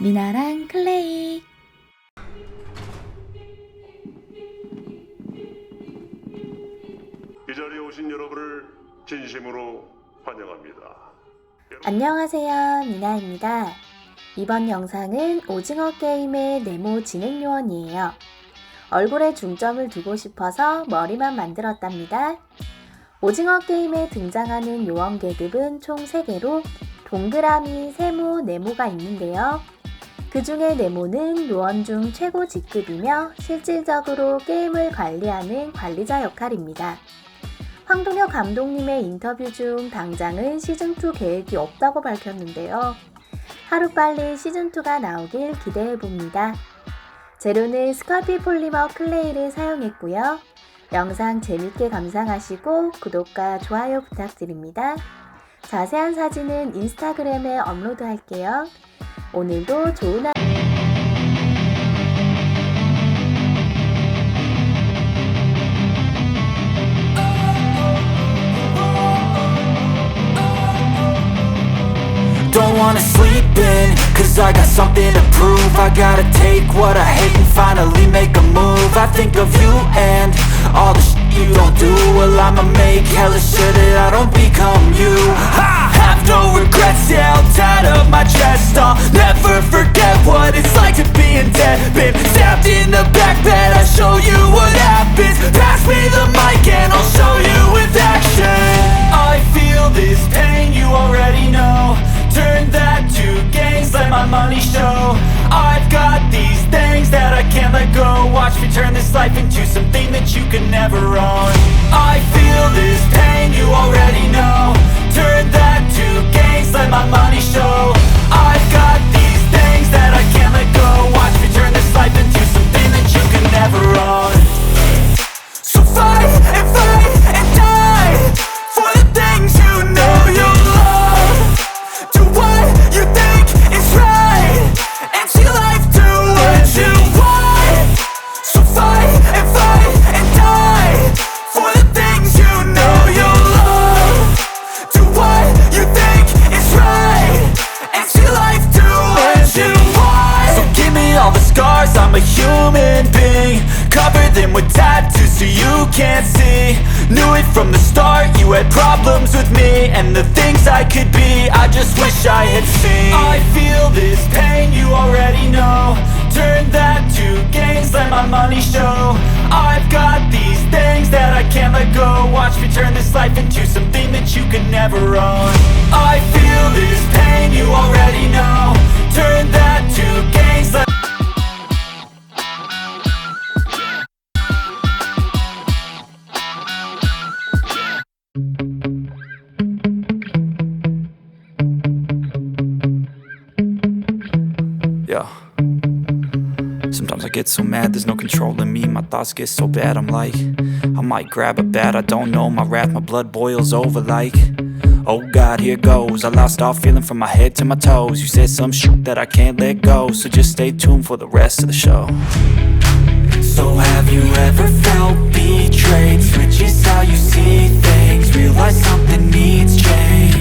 미나랑 클레이. 이 자리에 오신 여러분을 진심으로 환영합니다. 안녕하세요, 미나입니다. 이번 영상은 오징어 게임의 네모 진행 요원이에요. 얼굴에 중점을 두고 싶어서 머리만 만들었답니다. 오징어 게임에 등장하는 요원 계급은 총 3개로 동그라미, 세모, 네모가 있는데요. 그 중에 네모는 요원 중 최고 직급이며 실질적으로 게임을 관리하는 관리자 역할입니다. 황동혁 감독님의 인터뷰 중 당장은 시즌2 계획이 없다고 밝혔는데요. 하루빨리 시즌2가 나오길 기대해봅니다. 재료는 스컬피 폴리머 클레이를 사용했고요. 영상 재밌게 감상하시고 구독과 좋아요 부탁드립니다. 자세한 사진은 인스타그램에 업로드할게요. 오늘도 좋은 하루 Don't wanna sleep in, cause I got something to prove. I gotta take what I hate and finally make a move. I think of you and all the shit you don't do. Well, I'ma make hella sure that I don't become you. I have no regrets, yeah, I'll tie up my chest. I'll never forget what it's like to be in debt. Been stabbed in the back bed, I'll show you what happens. Pass me the mic and I'll show you with action. I feel this pain, you already know. Turn that to gains, let my money show. I've got these things that I can't let go. Watch me turn this life into something that you can never own. I feel this pain, you already know. Turn that to gains, let my money show. I've got these things that I can't let go. Watch me turn this life into something that you can never own. So fight and die for the things you know you love. Do what you think is right, and see life do what you want. So fight and die for the things you know you love. Do what you think is right, and see life do what you want. So give me all the scars, I'm a human being. Cover them with tattoos so you can't see. Knew it from the start, you had problems with me and the things I could be, I just wish I had seen. I feel this pain, you already know. Turn that to gains, let my money show. I've got these things that I can't let go. Watch me turn this life into something that you can never own. I feel this pain, you already know. Turn that to gains, let yeah. Sometimes I get so mad, there's no controlling me. My thoughts get so bad, I'm like, I might grab a bat, I don't know. My wrath, my blood boils over like, oh God, here goes. I lost all feeling from my head to my toes. You said some shit that I can't let go, so just stay tuned for the rest of the show. So have you ever felt betrayed? Switches how you see things, realize something needs change.